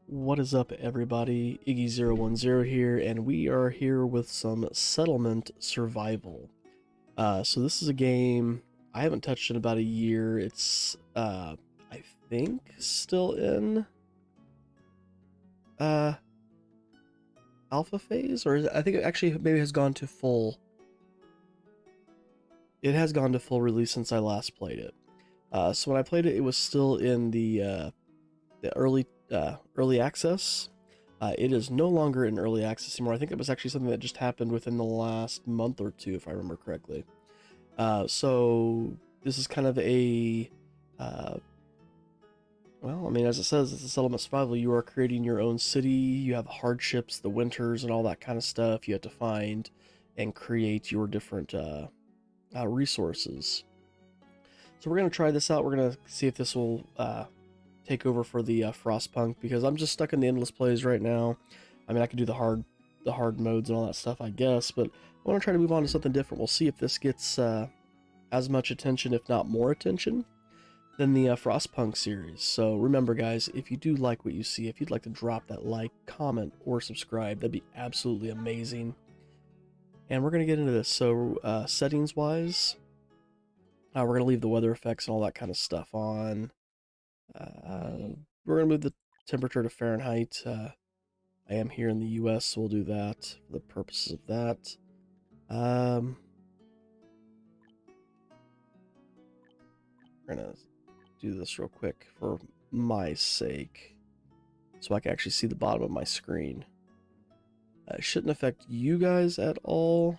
What is up, everybody? Iggy010 here, and we are here with some Settlement Survival. So this is a game I haven't touched in about a year. It's, I think, still in uh, alpha phase, or I think it actually maybe has gone to full. It has gone to full release since I last played it. So when I played it, it was still in the early access. It is no longer in early access anymore. I think it was actually something that just happened within the last month or two, if I remember correctly. So this is kind of a, uh, well, I mean, as it says, it's a settlement survival. You are creating your own city. You have hardships, the winters, and all that kind of stuff. You have to find and create your different resources. So we're gonna try this out. We're gonna see if this will take over for the Frostpunk, because I'm just stuck in the endless plays right now. I mean, I can do the hard modes and all that stuff, I guess, but I want to try to move on to something different. We'll see if this gets as much attention, if not more attention, than the Frostpunk series. So remember, guys, if you do like what you see, if you'd like to drop that like, comment, or subscribe, that'd be absolutely amazing. And we're gonna get into this. So settings wise, we're gonna leave the weather effects and all that kind of stuff on. We're gonna move the temperature to Fahrenheit. I am here in the US, so we'll do that for the purposes of that. We're gonna do this real quick for my sake, so I can actually see the bottom of my screen. It shouldn't affect you guys at all.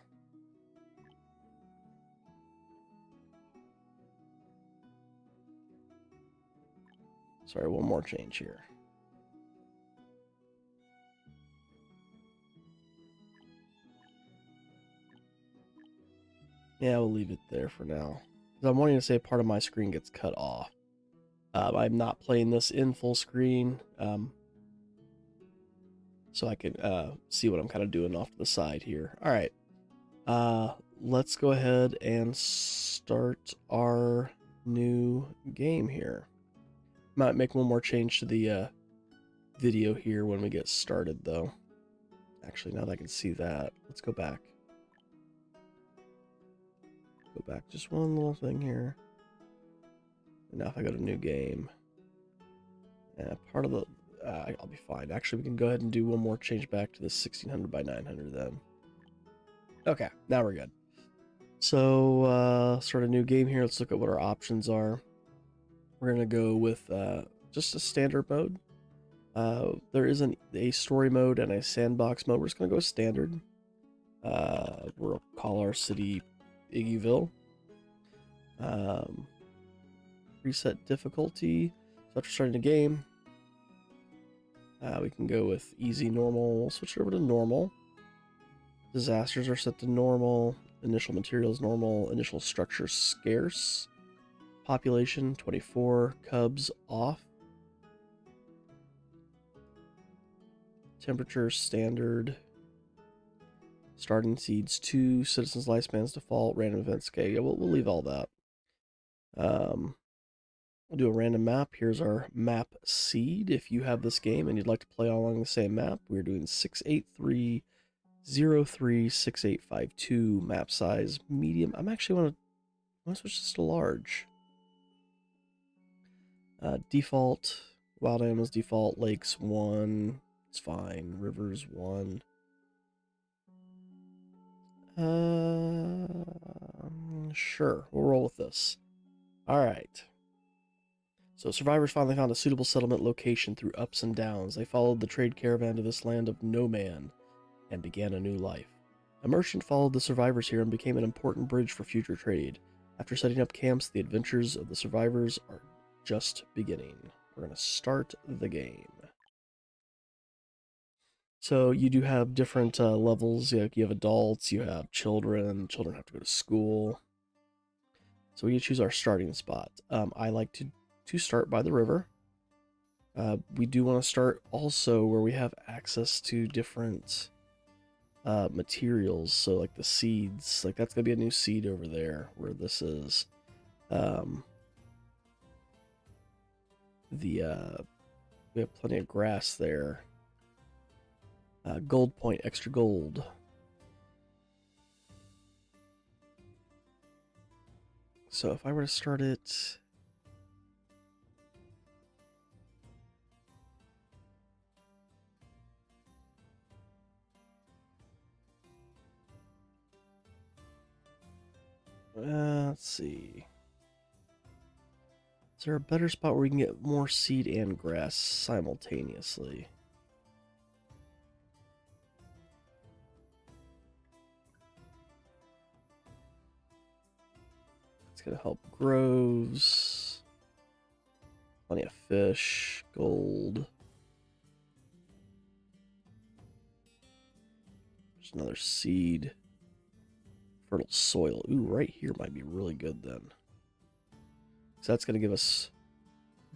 Sorry, one more change here. Yeah, we'll leave it there for now. I'm wanting to say part of my screen gets cut off. I'm not playing this in full screen, so I can see what I'm kind of doing off to the side here. All right, let's go ahead and start our new game here. Might make one more change to the video here when we get started, though. Actually, now that I can see that, let's go back. Go back just one little thing here. And now if I go to new game, part of the, I'll be fine. Actually, we can go ahead and do one more change back to the 1600 by 900 then. Okay, now we're good. So, start a new game here. Let's look at what our options are. We're going to go with just a standard mode. There is a story mode and a sandbox mode. We're just going to go standard. We'll call our city Iggyville. Reset difficulty. So after starting the game, we can go with easy, normal. We'll switch it over to normal. Disasters are set to normal. Initial materials normal. Initial structure scarce. Population 24. Cubs off. Temperature standard. Starting seeds 2. Citizens lifespans default. Random events. Okay, yeah, we'll leave all that. We'll do a random map. Here's our map seed. If you have this game and you'd like to play along the same map, we're doing 683036852. Map size medium. I'm actually want to switch this to large. Default. Wild animals default. Lakes 1. It's fine. Rivers 1. Sure. We'll roll with this. All right. So survivors finally found a suitable settlement location through ups and downs. They followed the trade caravan to this land of no man and began a new life. A merchant followed the survivors here and became an important bridge for future trade. After setting up camps, the adventures of the survivors are just beginning. We're going to start the game. So you do have different levels. You have adults, you have children. Children have to go to school. So we can choose our starting spot. I like to start by the river. We do want to start also where we have access to different materials. So like the seeds, like that's gonna be a new seed over there where this is. The We have plenty of grass there. Gold point, extra gold. So if I were to start it... let's see. Is there a better spot where we can get more seed and grass simultaneously? It's going to help groves. Plenty of fish, gold. There's another seed. Fertile soil. Ooh, right here might be really good then. So that's going to give us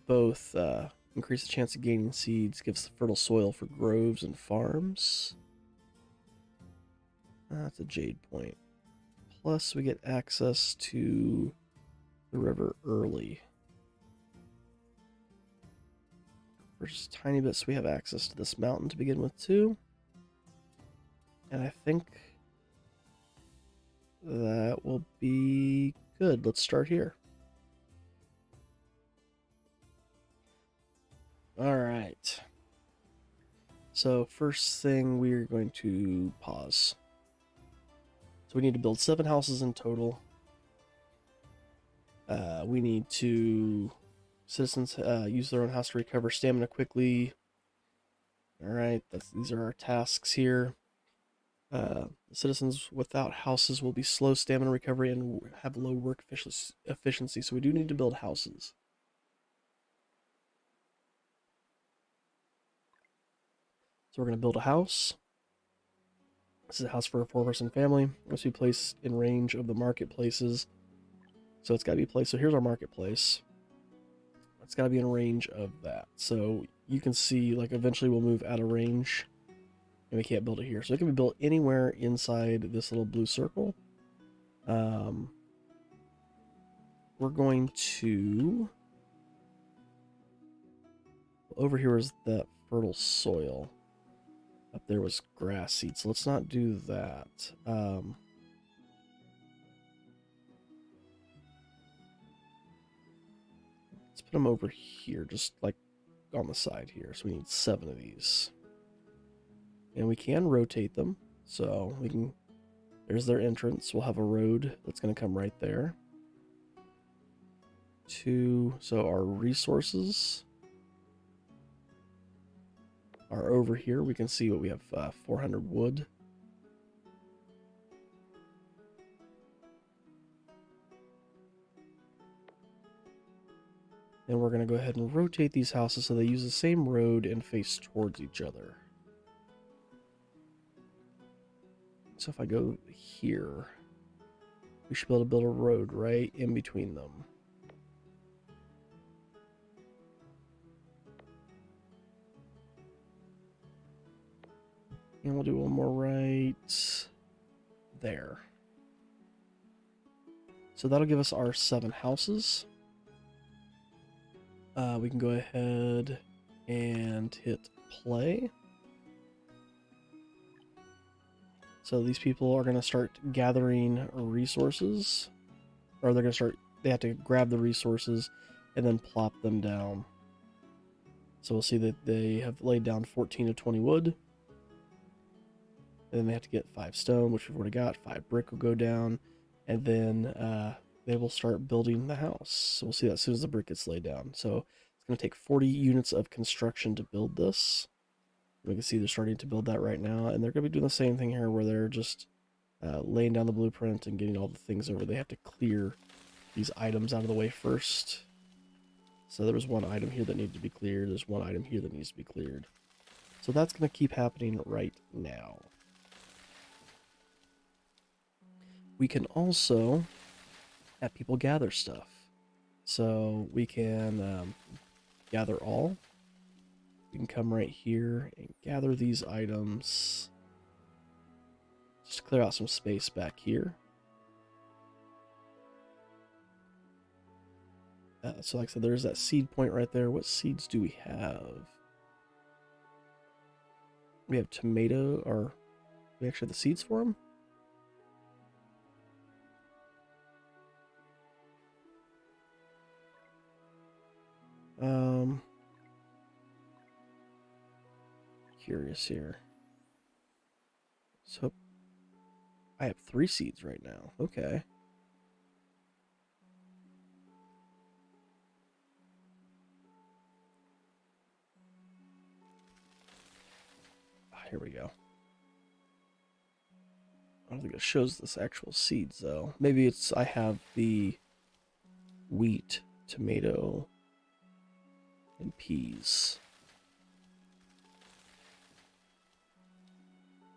both increase the chance of gaining seeds, gives the fertile soil for groves and farms. That's a jade point. Plus we get access to the river early. For just a tiny bit, so we have access to this mountain to begin with too. And I think that will be good. Let's start here. All right. So first thing, we're going to pause. So we need to build 7 houses in total. We need to... Citizens use their own house to recover stamina quickly. All right, these are our tasks here. Citizens without houses will be slow stamina recovery and have low work efficiency, so we do need to build houses. So we're going to build a house. This is a house for a 4-person family. It must be placed in range of the marketplaces. So it's got to be placed. So here's our marketplace. It's got to be in range of that. So you can see, like, eventually we'll move out of range. And we can't build it here. So it can be built anywhere inside this little blue circle. We're going to... Over here is that fertile soil. Up there was grass seed, so let's not do that. Let's put them over here, just like on the side here. So we need 7 of these. And we can rotate them, so we can... There's their entrance. We'll have a road that's going to come right there. 2, so our resources are over here. We can see what we have, 400 wood. And we're going to go ahead and rotate these houses so they use the same road and face towards each other. So if I go here, we should be able to build a road right in between them. And we'll do one more right there. So that'll give us our 7 houses. We can go ahead and hit play. So these people are going to start gathering resources. Or they're going to start... They have to grab the resources and then plop them down. So we'll see that they have laid down 14 to 20 wood. And then they have to get 5 stone, which we've already got. 5 brick will go down. And then they will start building the house. So we'll see that as soon as the brick gets laid down. So it's going to take 40 units of construction to build this. We can see they're starting to build that right now. And they're going to be doing the same thing here where they're just laying down the blueprint and getting all the things over. They have to clear these items out of the way first. So there was one item here that needed to be cleared. There's one item here that needs to be cleared. So that's going to keep happening right now. We can also have people gather stuff. So we can gather all. We can come right here and gather these items. Just clear out some space back here. So like I said, there's that seed point right there. What seeds do we have? We have tomato, or we actually have the seeds for them. Curious here. So I have 3 seeds right now. Okay. Here we go. I don't think it shows this actual seeds though. Maybe it's I have the wheat, tomato, and peas.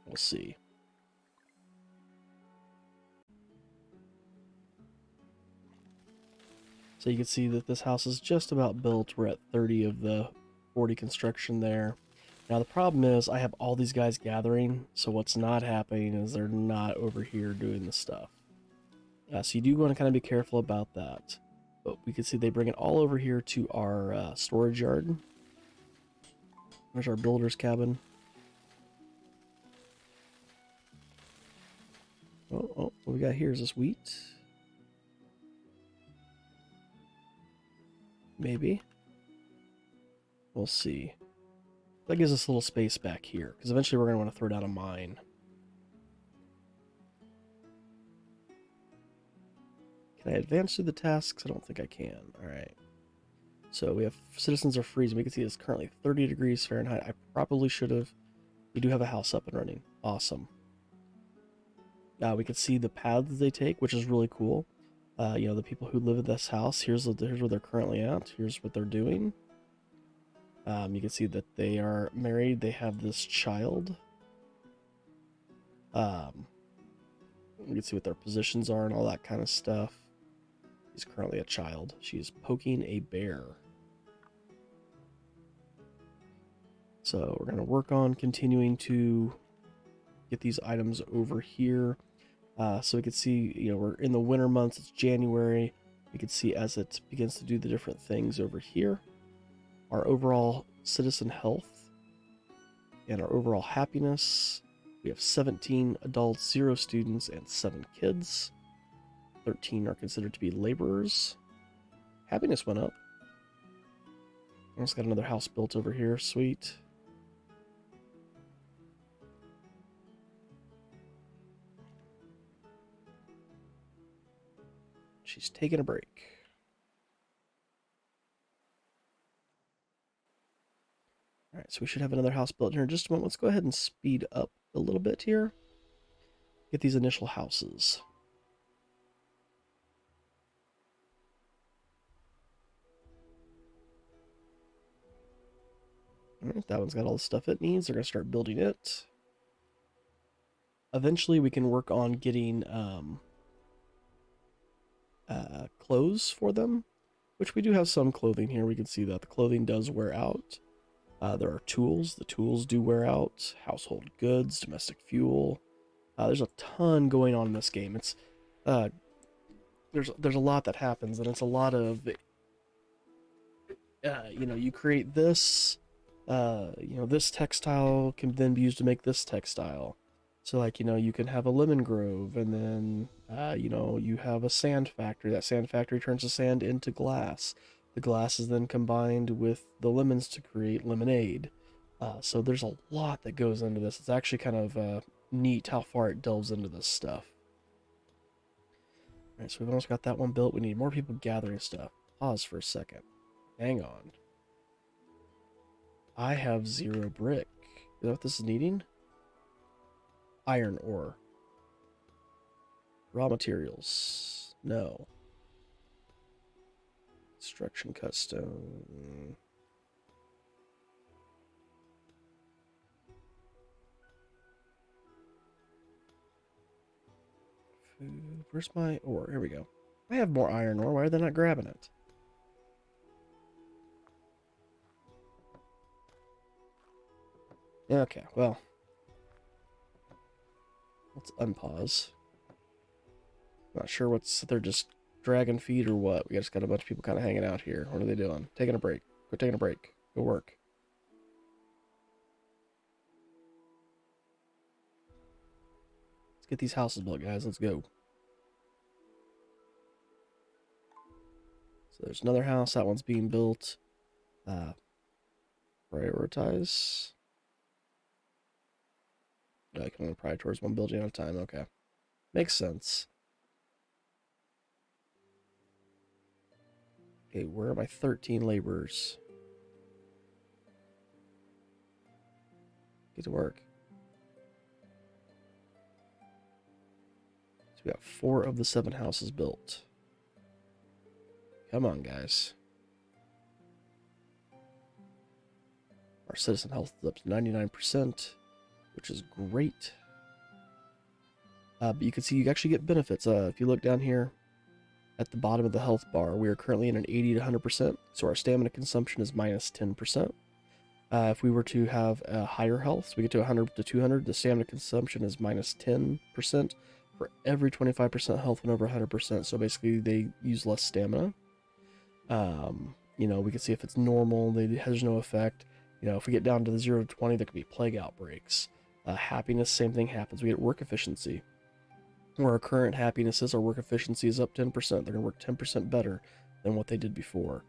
We'll see. So you can see that this house is just about built. We're at 30 of the 40 construction there. Now the problem is I have all these guys gathering, so what's not happening is they're not over here doing the stuff. So you do want to kind of be careful about that. But we can see they bring it all over here to our storage yard. There's our builder's cabin. Oh, what we got here is this wheat. Maybe. We'll see. That gives us a little space back here, because eventually we're going to want to throw down a mine. Can I advance through the tasks? I don't think I can. Alright. So we have citizens are freezing. We can see it's currently 30 degrees Fahrenheit. I probably should have... We do have a house up and running. Awesome. We can see the paths they take, which is really cool. You know, the people who live in this house, here's where they're currently at. Here's what they're doing. You can see that they are married. They have this child. You can see what their positions are and all that kind of stuff. He's currently a child. She is poking a bear. So we're going to work on continuing to get these items over here. So we can see, you know, we're in the winter months. It's January. We can see as it begins to do the different things over here. Our overall citizen health and our overall happiness. We have 17 adults, 0 students, and 7 kids. 13 are considered to be laborers. Happiness went up. Almost got another house built over here. Sweet. She's taking a break. All right, so we should have another house built here in just a moment. Let's go ahead and speed up a little bit here. Get these initial houses. All right, that one's got all the stuff it needs. They're going to start building it. Eventually, we can work on getting clothes for them, which we do have some clothing here. We can see that the clothing does wear out. There are tools. The tools do wear out. Household goods, domestic fuel. There's a ton going on in this game. It's there's a lot that happens, and it's a lot of you know, you create this. You know, this textile can then be used to make this textile. So, like, you know, you can have a lemon grove, and then, you know, you have a sand factory. That sand factory turns the sand into glass. The glass is then combined with the lemons to create lemonade. So there's a lot that goes into this. It's actually kind of neat how far it delves into this stuff. Alright, so we've almost got that one built. We need more people gathering stuff. Pause for a second. Hang on. I have 0 brick. Is that what this is needing? Iron ore. Raw materials. No. Construction cut stone. Food. Where's my ore? Here we go. I have more iron ore. Why are they not grabbing it? Okay, well. Let's unpause. Not sure what's... They're just dragging feet or what. We just got a bunch of people kind of hanging out here. What are they doing? Taking a break. Quit taking a break. Go work. get these houses built, guys. Let's go. So there's another house. That one's being built. Prioritize. I can only prioritize one building at a time. Okay. Makes sense. Okay, where are my 13 laborers? Get to work. So we got 4 of the 7 houses built. Come on, guys. Our citizen health is up to 99%, which is great. But you can see you actually get benefits. If you look down here at the bottom of the health bar, we are currently in an 80 to 100%, so our stamina consumption is minus 10%. If we were to have a higher health, so we get to 100 to 200, the stamina consumption is minus 10% for every 25% health when over 100%. So basically, they use less stamina. You know, we can see if it's normal, it has no effect. You know, if we get down to the 0 to 20, there could be plague outbreaks. Happiness, same thing happens. We get work efficiency. Where our current happiness is, our work efficiency is up 10%. They're going to work 10% better than what they did before.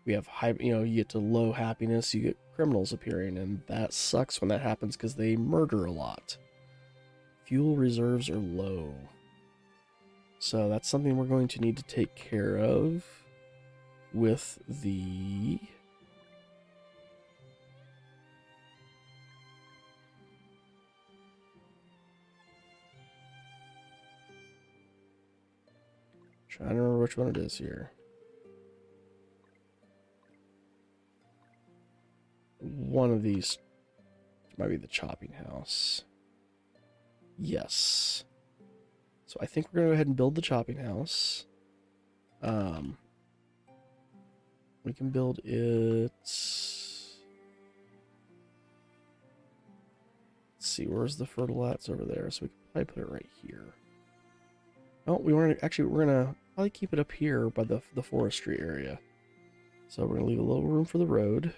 We have high, you know, you get to low happiness, you get criminals appearing, and that sucks when that happens because they murder a lot. Fuel reserves are low. So that's something we're going to need to take care of with the... Trying to remember which one it is here. One of these might be the chopping house. Yes. So I think we're going to go ahead and build the chopping house. We can build it... Let's see, where's the fertile at? It's over there, so we can probably put it right here. Oh, we're gonna probably keep it up here by the forestry area. So we're gonna leave a little room for the road.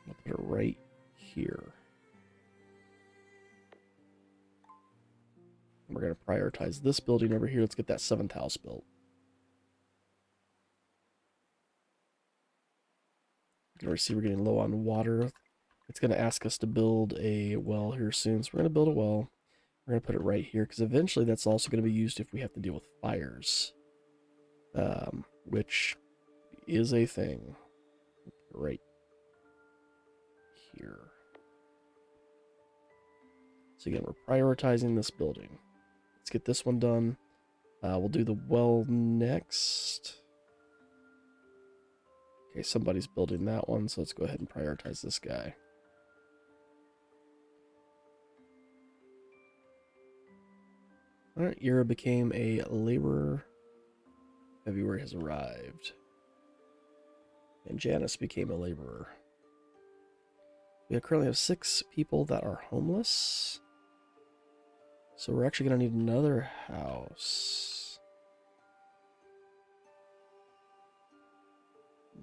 I'll put it right here. And we're gonna prioritize this building over here. Let's get that 7th house built. You can already see we're getting low on water. It's gonna ask us to build a well here soon, so we're gonna build a well. We're going to put it right here, because eventually that's also going to be used if we have to deal with fires. Which is a thing. Right here. So again, we're prioritizing this building. Let's get this one done. We'll do the well next. Okay, somebody's building that one, so let's go ahead and prioritize this guy. Alright, Ira became a laborer. February has arrived. And Janice became a laborer. We currently have 6 people that are homeless. So we're actually going to need another house.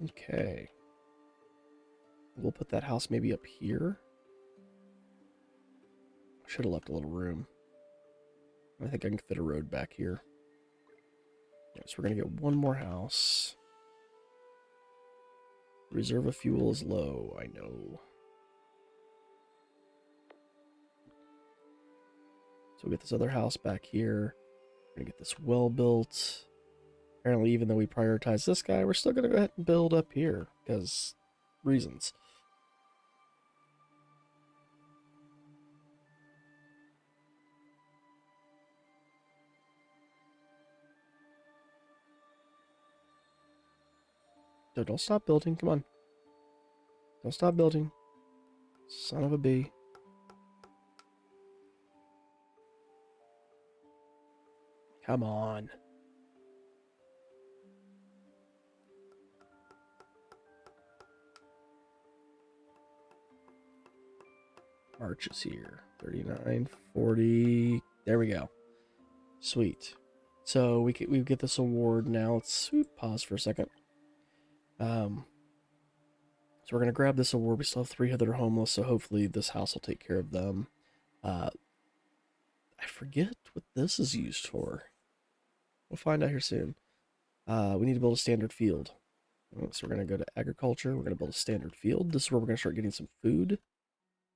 Okay. We'll put that house maybe up here. Should have left a little room. I think I can fit a road back here. Yeah, so we're going to get one more house. Reserve of fuel is low, I know. So we get this other house back here. We're going to get this well built. Apparently, even though we prioritize this guy, we're still going to go ahead and build up here, because reasons. So don't stop building, come on. Don't stop building. Son of a bee. Come on. March is here. 39, 40. There we go. Sweet. So we get this award now. Let's pause for a second. So we're going to grab this award. We still have 3 other homeless, so hopefully this house will take care of them. I forget what this is used for. We'll find out here soon. We need to build a standard field. So we're going to go to agriculture. We're going to build a standard field. This is where we're going to start getting some food.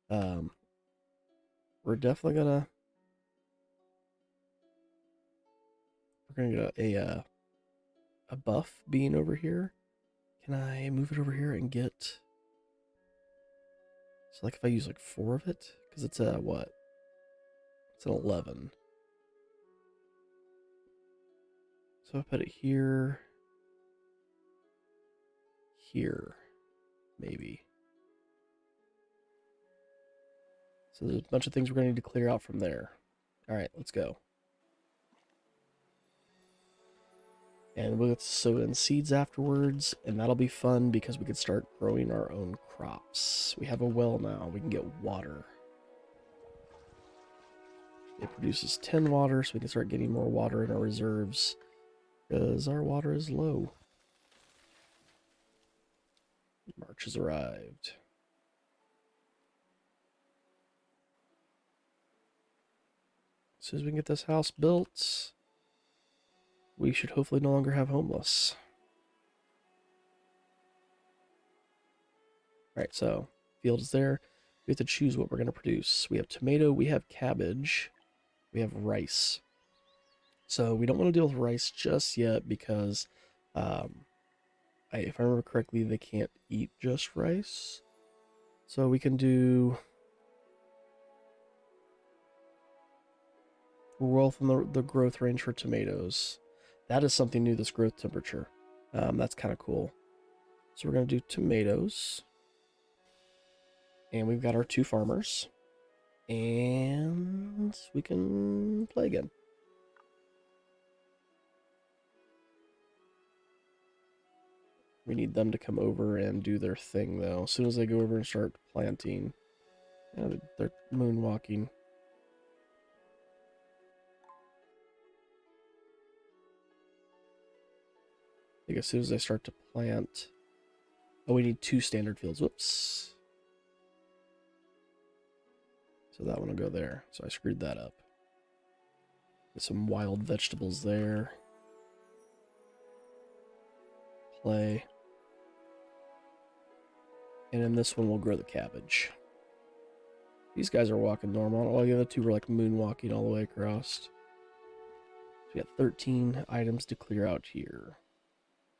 We're definitely going to... We're going to get a buff bean over here. Can I move it over here and get... So like if I use like 4 of it, because it's a what? It's an 11. So I put it here, maybe. So there's a bunch of things we're going to need to clear out from there. All right, let's go. And we'll sow in seeds afterwards, and that'll be fun because we can start growing our own crops. We have a well now. We can get water. It produces 10 water, so we can start getting more water in our reserves because our water is low. March has arrived. As soon as we can get this house built, we should hopefully no longer have homeless. Alright, so field is there. We have to choose what we're going to produce. We have tomato, we have cabbage, we have rice. So we don't want to deal with rice just yet because if I remember correctly, they can't eat just rice. So we can do... We're well from the growth range for tomatoes. That is something new, this growth temperature. That's kind of cool. So we're going to do tomatoes. And we've got our 2 farmers. And we can play again. We need them to come over and do their thing, though. As soon as they go over and start planting, they're moonwalking. I think as soon as they start to plant... Oh, we need 2 standard fields. Whoops. So that one will go there. So I screwed that up. Get some wild vegetables there. Play. And in this one, we'll grow the cabbage. These guys are walking normal. All the other 2 were like moonwalking all the way across. So we got 13 items to clear out here.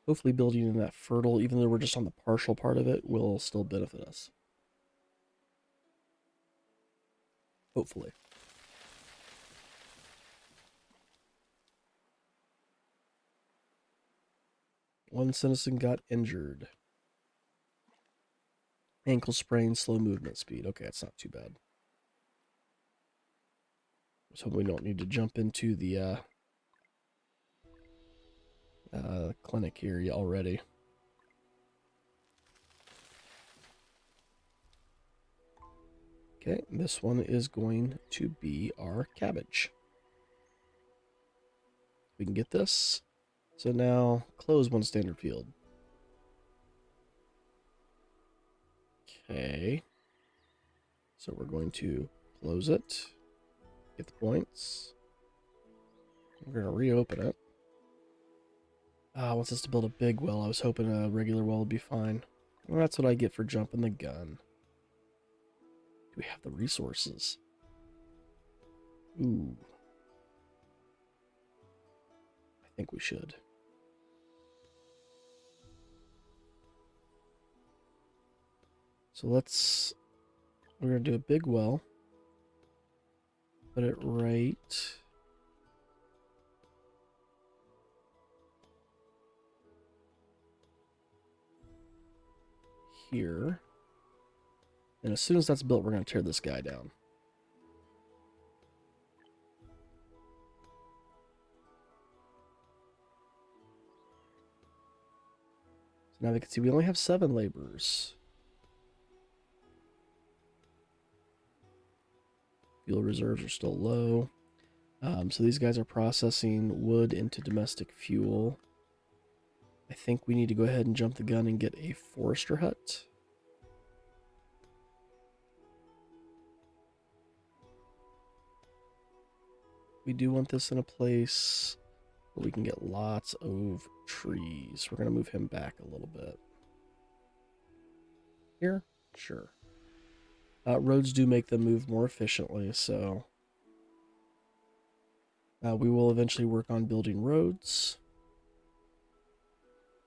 Hopefully building in that fertile, even though we're just on the partial part of it, will still benefit us. Hopefully. One citizen got injured. Ankle sprain, slow movement speed. Okay, that's not too bad. So we don't need to jump into the clinic here already. Okay, this one is going to be our cabbage. We can get this. So now, close 1 standard field. Okay. So we're going to close it. Get the points. We're going to reopen it. Wants us to build a big well. I was hoping a regular well would be fine. Well, that's what I get for jumping the gun. Do we have the resources? Ooh. I think we should. So we're going to do a big well. Put it right here. And as soon as that's built, we're going to tear this guy down. So now we can see we only have 7 laborers. Fuel reserves are still low. So these guys are processing wood into domestic fuel. I think we need to go ahead and jump the gun and get a forester hut. we do want this in a place where we can get lots of trees. We're going to move him back a little bit. Here? Sure. Roads do make them move more efficiently, so we will eventually work on building roads.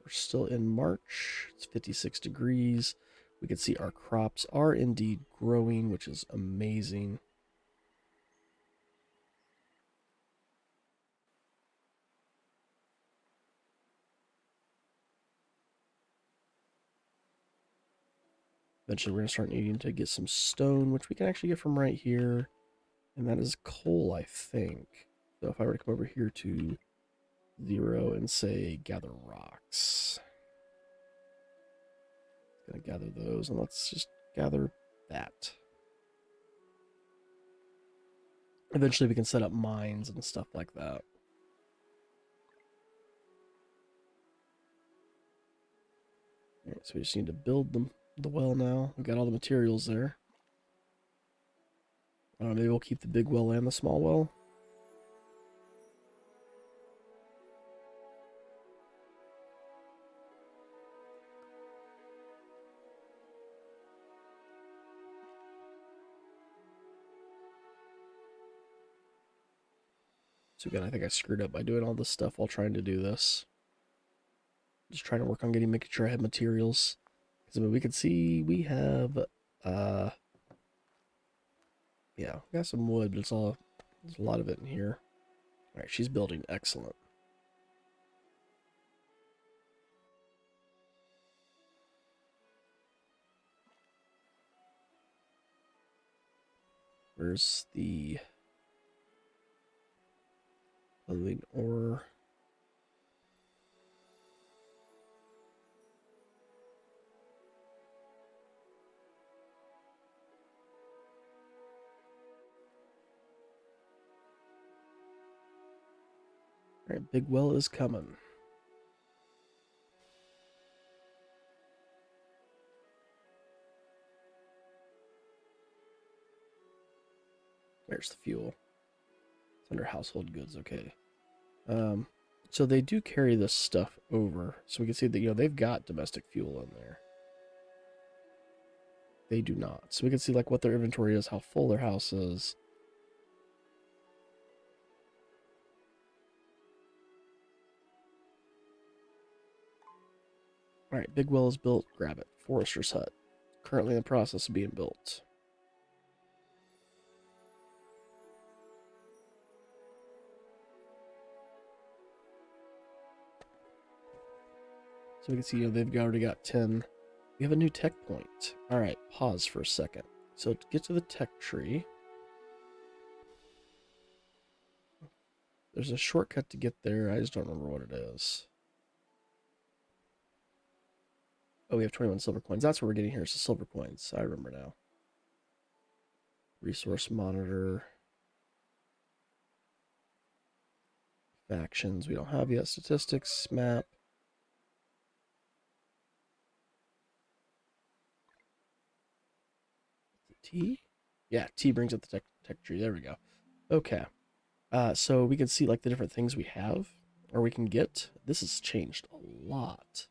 We're still in March. It's 56 degrees. We can see our crops are indeed growing, which is amazing. Eventually, we're going to start needing to get some stone, which we can actually get from right here. And that is coal, I think. So if I were to come over here to 0 and say gather rocks. Gonna gather those, and let's just gather that. Eventually we can set up mines and stuff like that. Alright, so we just need to build the well now. We've got all the materials there. Maybe we'll keep the big well and the small well. So again, I think I screwed up by doing all this stuff while trying to do this. Just trying to work on making sure I have materials. Because I mean, we can see we have, yeah, we got some wood, but there's a lot of it in here. All right, she's building. Excellent. Where's the clothing ore? All right, big well is coming. There's the fuel. It's under household goods, okay. So they do carry this stuff over. So we can see that, they've got domestic fuel in there. They do not. So we can see, like, what their inventory is, how full their house is. Alright, big well is built. Grab it. Forester's hut. Currently in the process of being built. So we can see, they've already got 10. We have a new tech point. Alright, pause for a second. So to get to the tech tree, there's a shortcut to get there. I just don't remember what it is. Oh, we have 21 silver coins. That's what we're getting here. It's the silver coins. I remember now. Resource monitor. Factions. We don't have yet. Statistics. Map. T? Yeah, T brings up the tech tree. There we go. Okay. So we can see, like, the different things we have, or we can get. This has changed a lot.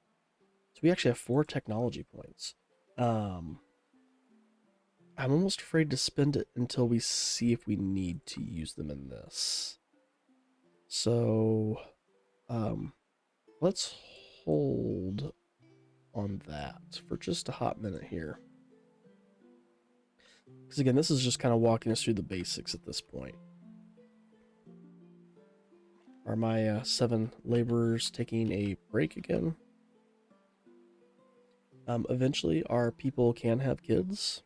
So we actually have 4 technology points. I'm almost afraid to spend it until we see if we need to use them in this. So, let's hold on that for just a hot minute here. Because again, this is just kind of walking us through the basics at this point. Are my 7 laborers taking a break again? Eventually, our people can have kids.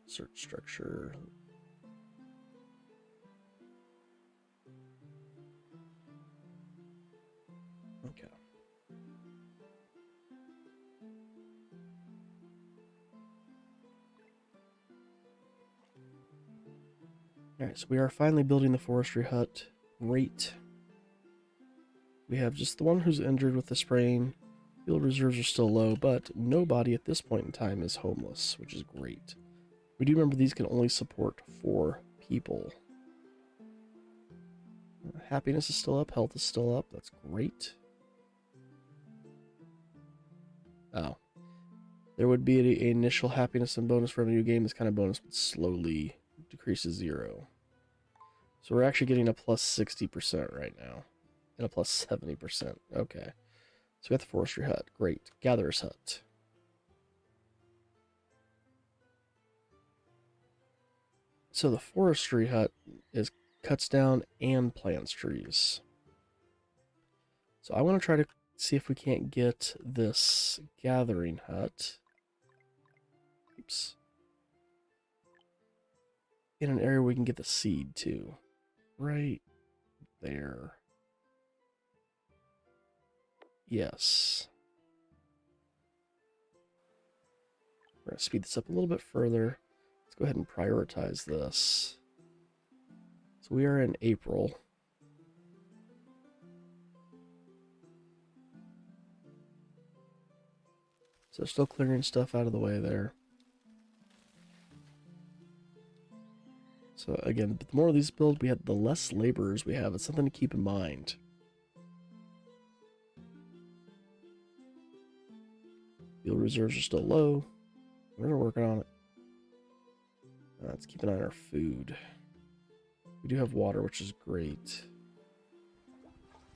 Search structure. Okay. Alright, so we are finally building the forestry hut. Great. We have just the one who's injured with the sprain. Field reserves are still low, but nobody at this point in time is homeless, which is great. We do remember these can only support 4 people. Happiness is still up. Health is still up. That's great. Oh. There would be an initial happiness and bonus for every new game. This kind of bonus would slowly decrease to 0. So we're actually getting a plus 60% right now. And a plus 70%. Okay. So we got the forestry hut. Great. Gatherer's hut. So the forestry hut cuts down and plants trees. So I want to try to see if we can't get this gathering hut. Oops. In an area where we can get the seed too. Right there. Yes. We're going to speed this up a little bit further. Let's go ahead and prioritize this. So we are in April. So still clearing stuff out of the way there. So again, the more of these build we have, the less laborers we have. It's something to keep in mind. Fuel reserves are still low. We're working on it. Let's keep an eye on our food. We do have water, which is great.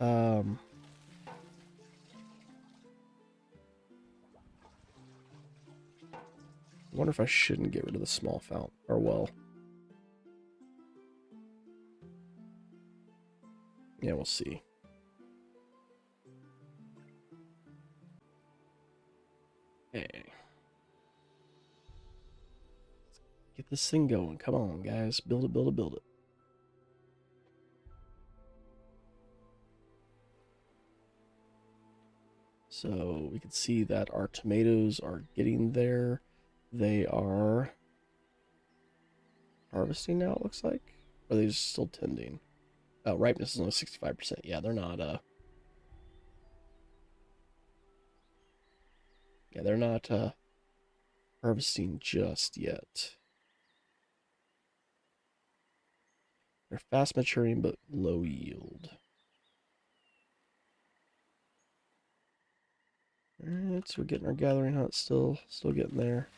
I wonder if I shouldn't get rid of the small fountain or well. Yeah, we'll see. Hey. Let's get this thing going. Come on, guys. Build it, build it, build it. So we can see that our tomatoes are getting there. They are harvesting now, it looks like. Or are they just still tending? Oh, ripeness is only 65%. Yeah, they're not, yeah, they're not, harvesting just yet. They're fast maturing, but low yield. Alright, so we're getting our gathering hut still getting there.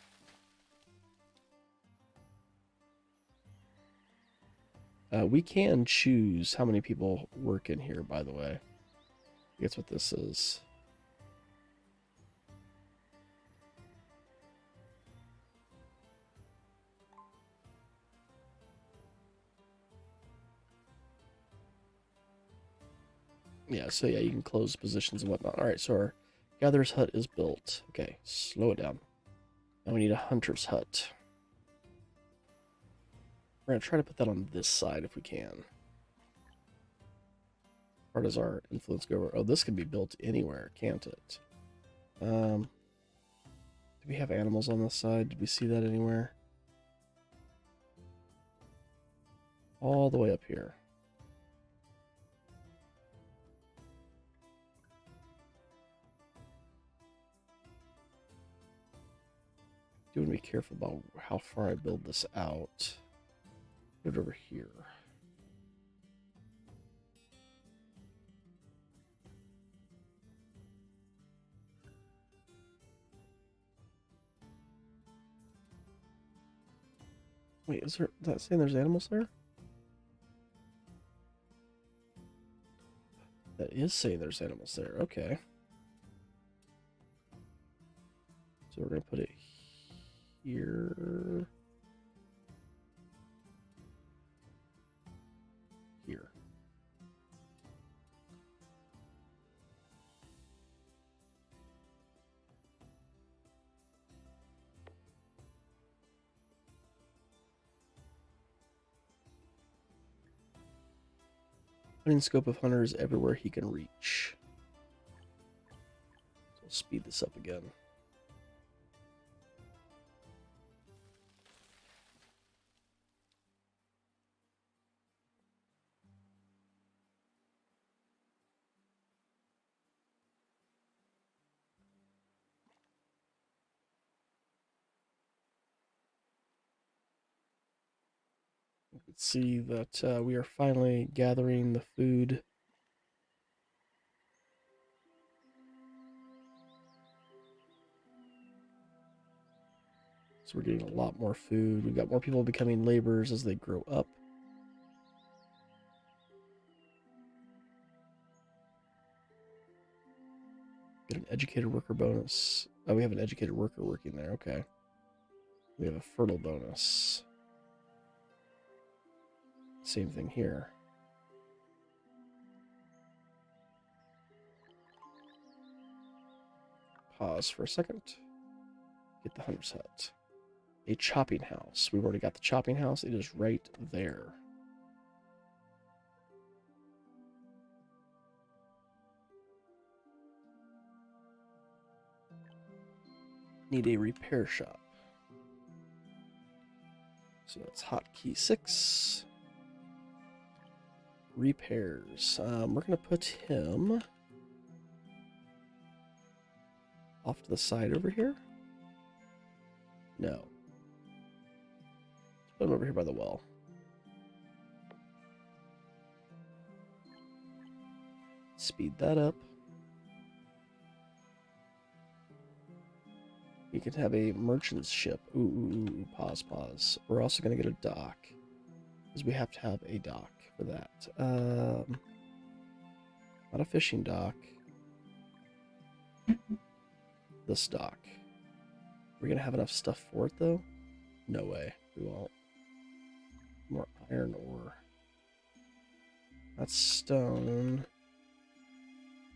We can choose how many people work in here, by the way. That's what this is. Yeah, so yeah, you can close positions and whatnot. Alright, so our gatherer's hut is built. Okay, slow it down. Now we need a hunter's hut. We're going to try to put that on this side if we can. Where does our influence go? Oh, this can be built anywhere, can't it? Do we have animals on this side? Did we see that anywhere? All the way up here. Do want to be careful about how far I build this out. Put it over here. Wait, is that saying there's animals there? That is saying there's animals there. Okay. So we're going to put it here. Here. Hunting scope of hunters everywhere he can reach. So we'll speed this up again. Let's see that we are finally gathering the food. So we're getting a lot more food. We've got more people becoming laborers as they grow up. Get an educated worker bonus. Oh, we have an educated worker working there. Okay. We have a fertile bonus. Same thing here. Pause for a second. Get the hunter's hut. A chopping house. We've already got the chopping house. It is right there. Need a repair shop. So that's hotkey 6. Repairs. We're going to put him off to the side over here. No. Let's put him over here by the well. Speed that up. You could have a merchant's ship. Ooh, pause. We're also going to get a dock, because we have to have a dock for that. Not a fishing dock. This dock. We're going to have enough stuff for it, though? No way. We won't. More iron ore. That's stone.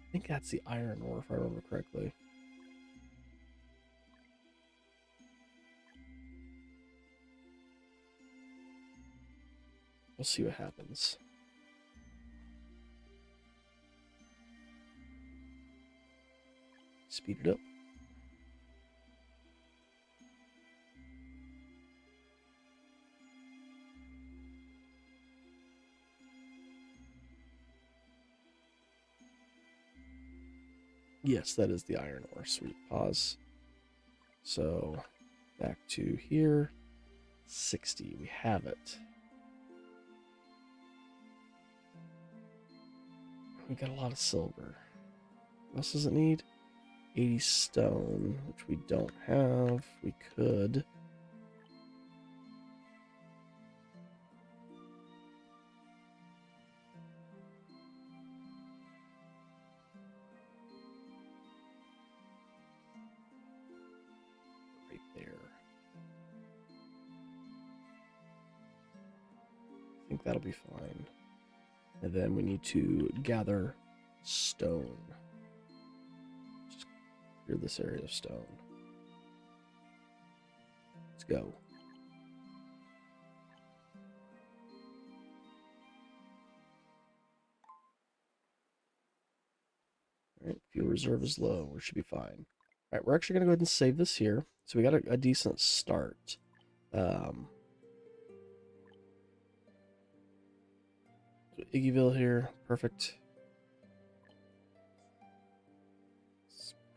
I think that's the iron ore, if I remember correctly. We'll see what happens. Speed it up. Yes, that is the iron ore. Sweet. Pause. So, back to here. 60. We have it. We got a lot of silver. What else does it need? 80 stone, which we don't have. We could. Right there. I think that'll be fine. And then we need to gather stone. Just clear this area of stone. Let's go. Alright, fuel reserve is low. We should be fine. Alright, we're actually going to go ahead and save this here. So we got a decent start. Iggyville here. Perfect.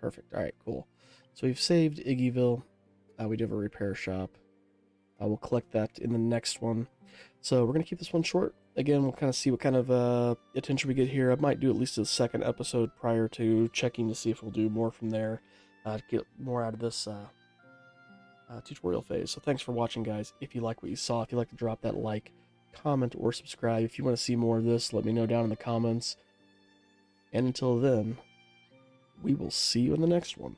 Perfect. Alright, cool. So we've saved Iggyville. We do have a repair shop. We'll collect that in the next one. So we're going to keep this one short. Again, we'll kind of see what kind of attention we get here. I might do at least a second episode prior to checking to see if we'll do more from there. To get more out of this tutorial phase. So thanks for watching, guys. If you like what you saw, if you'd like to drop that like, comment, or subscribe. If you want to see more of this, let me know down in the comments. And until then, we will see you in the next one.